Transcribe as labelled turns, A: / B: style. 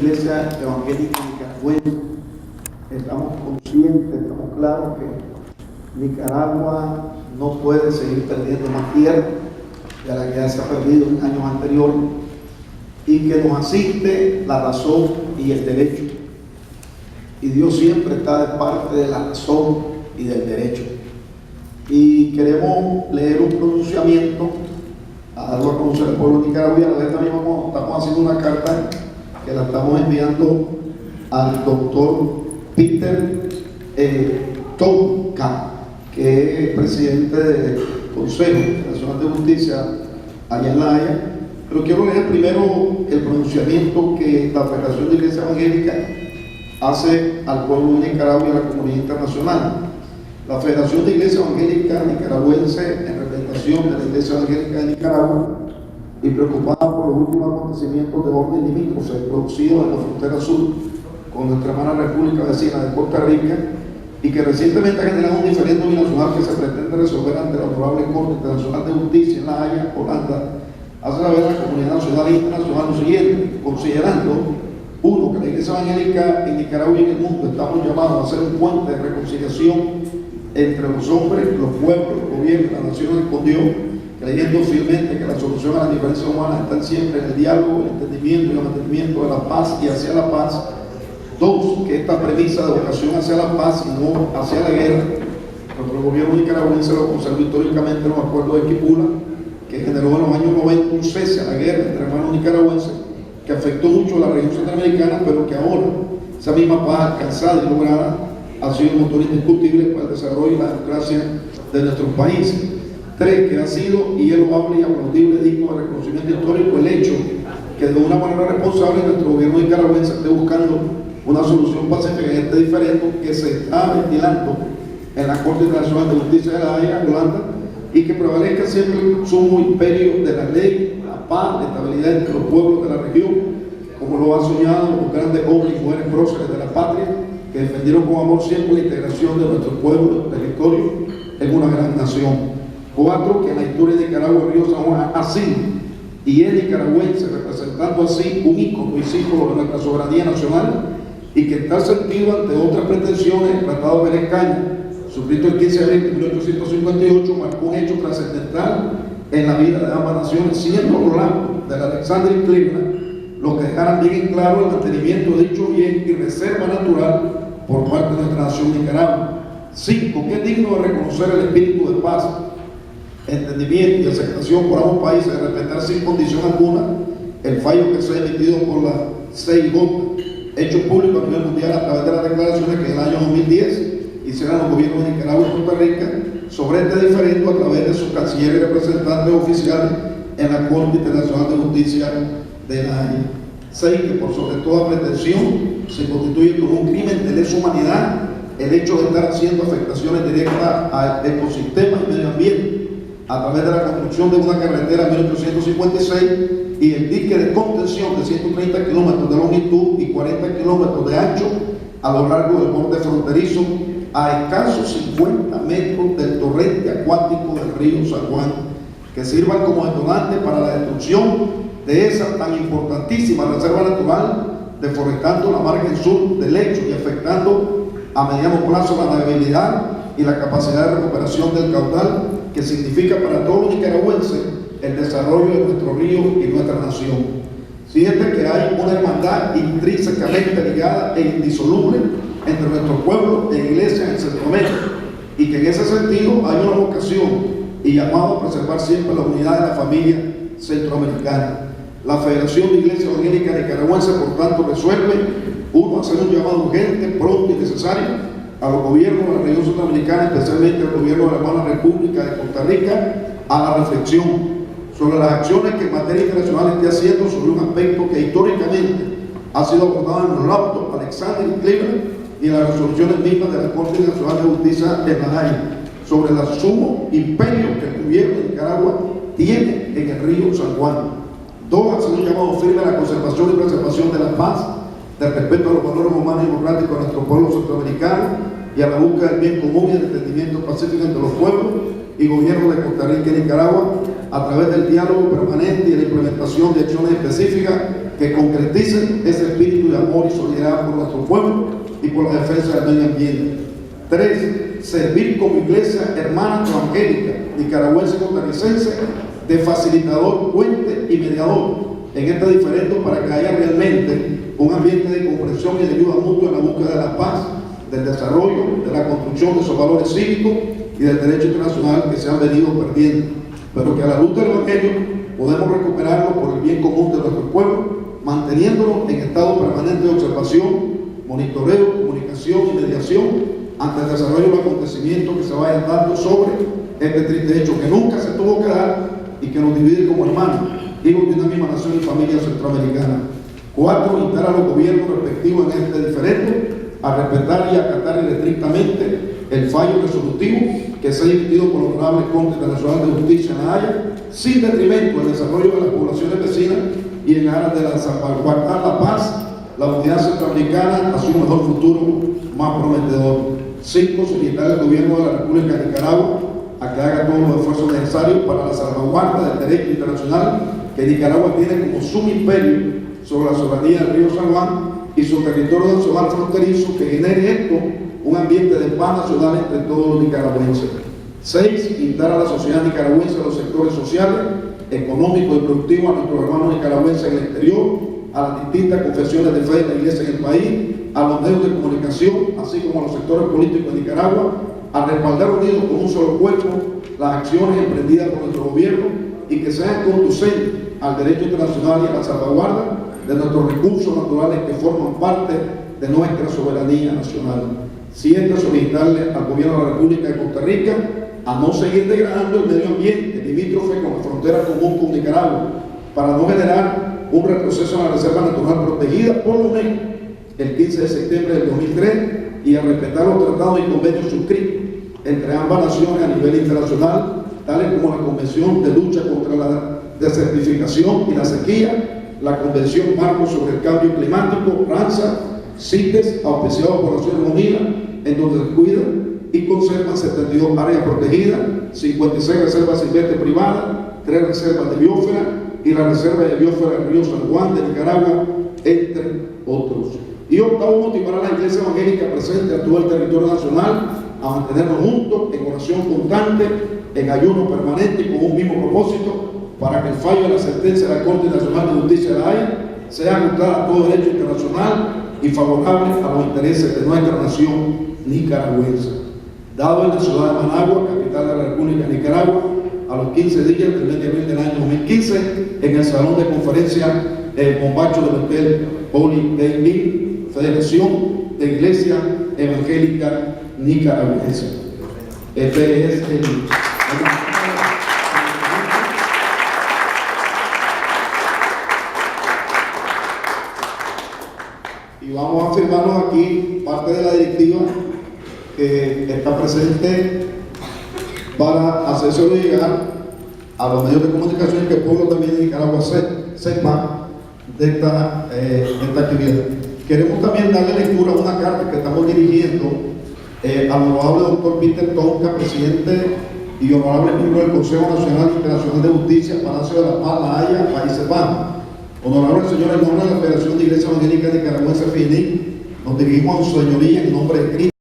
A: Iglesia Evangélica Nicaragüense estamos conscientes, estamos claros que Nicaragua no puede seguir perdiendo más tierra de la que ya se ha perdido en años anteriores, y que nos asiste la razón y el derecho. Y Dios siempre está de parte de la razón y del derecho. Y queremos leer un pronunciamiento a darlo a conocer al pueblo nicaragüense. A ver, también estamos haciendo una carta que la estamos enviando al doctor Peter Tonka, que es presidente del Consejo Nacional de Justicia allá en La Haya. Pero quiero leer primero el pronunciamiento que la Federación de Iglesia Evangélica hace al pueblo de Nicaragua y a la comunidad internacional. La Federación de Iglesia Evangélica Nicaragüense, en representación de la Iglesia Evangélica de Nicaragua y preocupada por los últimos acontecimientos de orden limítrofe producidos en la frontera sur con nuestra hermana República vecina de Costa Rica, y que recientemente ha generado un diferendo binacional que se pretende resolver ante la Honorable Corte Internacional de Justicia en La Haya, Holanda, hace saber a la comunidad nacional e internacional lo siguiente: considerando, uno, que la Iglesia Evangélica en Nicaragua y en el mundo estamos llamados a ser un puente de reconciliación entre los hombres, los pueblos, los gobiernos, las naciones con Dios, creyendo fielmente que la solución a las diferencias humanas está siempre en el diálogo, el entendimiento y el mantenimiento de la paz y hacia la paz. Dos, que esta premisa de vocación hacia la paz y no hacia la guerra, nuestro gobierno nicaragüense lo conservó históricamente en los acuerdos de Quipula, que generó en los años 90 un cese a la guerra entre hermanos nicaragüenses, que afectó mucho a la región centroamericana, pero que ahora esa misma paz alcanzada y lograda ha sido un motor indiscutible para el desarrollo y la democracia de nuestros países. Tres, que ha sido y es loable y aplaudible, digno de reconocimiento histórico, el hecho que de una manera responsable nuestro gobierno nicaragüense esté buscando una solución pacífica en este diferendo que se está ventilando en la Corte Internacional de Justicia de La Haya, Holanda, y que prevalezca siempre el sumo imperio de la ley, la paz, la estabilidad entre los pueblos de la región, como lo han soñado los grandes hombres y mujeres próceres de la patria, que defendieron con amor siempre la integración de nuestro pueblo territorio en una gran nación. Cuatro, que en la historia de Nicaragua el río San Juan ha sido y es nicaragüense, representando así un ícono y símbolo de nuestra soberanía nacional, y que en tal sentido, ante otras pretensiones, el Tratado de Pérez Cañas, suscrito el 15 de abril de 1858, marcó un hecho trascendental en la vida de ambas naciones, siendo los lazos de Alexander y Cleveland lo que dejaran bien en claro el mantenimiento de dicho bien y reserva natural por parte de nuestra nación Nicaragua. 5, que es digno de reconocer el espíritu de paz, entendimiento y aceptación por ambos países, de respetar sin condición alguna el fallo que se ha emitido por la CIJ, hecho público a nivel mundial a través de las declaraciones que en el año 2010 hicieron los gobiernos de Nicaragua y Costa Rica sobre este diferendo a través de sus cancilleres y representantes oficiales en la Corte Internacional de Justicia de La Haya. 6, que por sobre toda pretensión se constituye como un crimen de lesa humanidad el hecho de estar haciendo afectaciones directas al ecosistema y medio ambiente a través de la construcción de una carretera en 1856 y el dique de contención de 130 kilómetros de longitud y 40 kilómetros de ancho a lo largo del borde fronterizo, a escasos 50 metros del torrente acuático del río San Juan, que sirvan como detonante para la destrucción de esa tan importantísima reserva natural, deforestando la margen sur del lecho y afectando a mediano plazo la navegabilidad y la capacidad de recuperación del caudal, que significa para todos los nicaragüenses el desarrollo de nuestro río y nuestra nación. Fíjate que hay una hermandad intrínsecamente ligada e indisoluble entre nuestro pueblo e iglesia en Centroamérica, y que en ese sentido hay una vocación y llamado a preservar siempre la unidad de la familia centroamericana. La Federación de Iglesia Evangélica Nicaragüense, por tanto, resuelve, uno, hacer un llamado urgente, pronto y necesario a los gobiernos de la región centroamericana, especialmente al gobierno de la hermana República de Costa Rica, a la reflexión sobre las acciones que en materia internacional esté haciendo sobre un aspecto que históricamente ha sido abordado en los lapsos de Alexander y Cleveland y en las resoluciones mismas de la Corte Internacional de Justicia de La Haya, sobre el sumo imperio que el gobierno de Nicaragua tiene en el río San Juan. 2, hacer un llamado firme a la conservación y preservación de la paz, del respeto a los valores humanos y democráticos de nuestro pueblo centroamericano y a la búsqueda del bien común y el entendimiento pacífico entre los pueblos y gobiernos de Costa Rica y Nicaragua a través del diálogo permanente y la implementación de acciones específicas que concreticen ese espíritu de amor y solidaridad por nuestro pueblo y por la defensa del medio ambiente. 3. Servir como iglesia hermana evangélica nicaragüense y costarricense de facilitador, puente y mediador en este diferendo para que haya realmente un ambiente de comprensión y de ayuda mutua en la búsqueda de la paz, del desarrollo, de la construcción de esos valores cívicos y del derecho internacional que se han venido perdiendo, pero que a la luz del Evangelio podemos recuperarlo por el bien común de nuestro pueblo, manteniéndolo en estado permanente de observación, monitoreo, comunicación y mediación ante el desarrollo de los acontecimientos que se vayan dando sobre este triste hecho que nunca se tuvo que dar y que nos divide como hermanos, hijos de una misma nación y familia centroamericana. 4. Instar a los gobiernos respectivos en este diferendo a respetar y acatar estrictamente el fallo resolutivo que se ha emitido por la Honorable Corte Internacional de Justicia en La Haya, sin detrimento del desarrollo de las poblaciones vecinas y en aras de la salvaguardar la paz, la unidad centroamericana hacia un mejor futuro más prometedor. 5. Solicitar al gobierno de la República de Nicaragua a que haga todos los esfuerzos necesarios para la salvaguarda del derecho internacional que Nicaragua tiene como sumo imperio sobre la soberanía del río San Juan y su territorio nacional fronterizo, que genere esto un ambiente de paz nacional entre todos los nicaragüenses. 6. Instar a la sociedad nicaragüense, a los sectores sociales, económicos y productivos, a nuestros hermanos nicaragüenses en el exterior, a las distintas confesiones de fe de la iglesia en el país, a los medios de comunicación, así como a los sectores políticos de Nicaragua, a respaldar unidos con un solo cuerpo las acciones emprendidas por nuestro gobierno y que sean conducentes al derecho internacional y a la salvaguarda de nuestros recursos naturales que forman parte de nuestra soberanía nacional. 7. Solicitarle al gobierno de la República de Costa Rica a no seguir degradando el medio ambiente limítrofe con la frontera común con Nicaragua, para no generar un retroceso en la Reserva Natural Protegida, por lo menos el 15 de septiembre del 2003, y a respetar los tratados y convenios suscritos entre ambas naciones a nivel internacional, tales como la Convención de Lucha contra la Desertificación y la Sequía, la Convención Marco sobre el Cambio Climático, RAMSA, CITES, auspiciado por Naciones Unidas, en donde se cuidan y conservan 72 áreas protegidas, 56 reservas silvestres privadas, 3 reservas de biosfera y la reserva de biosfera del río San Juan de Nicaragua, entre otros. Y 8. Motivar a la Iglesia Evangélica presente a todo el territorio nacional a mantenernos juntos en oración constante, en ayuno permanente y con un mismo propósito, para que el fallo de la sentencia de la Corte Nacional de Justicia de La Haya sea ajustada a todo derecho internacional y favorable a los intereses de nuestra nación nicaragüense. Dado en la ciudad de Managua, capital de la República de Nicaragua, a los 15 días del mes de abril del año 2015, en el salón de conferencia Bombacho del Hotel Holy Day, Federación de Iglesia Evangélica Nicaragüense. Este es el y vamos a firmarnos aquí parte de la directiva que está presente para hacérselo llegar a los medios de comunicación y que el pueblo también de Nicaragua sepa de esta actividad. Queremos también darle lectura a una carta que estamos dirigiendo al honorable doctor Peter Tonka, presidente y honorable miembro del Consejo Nacional Internacional de Justicia, Palacio de la Paz, La Haya, Países Bajos. Honorable señor, en nombre de la Federación de Iglesia Evangélica Nicaragüense, FINIC, nos dirigimos a su señoría en nombre de Cristo.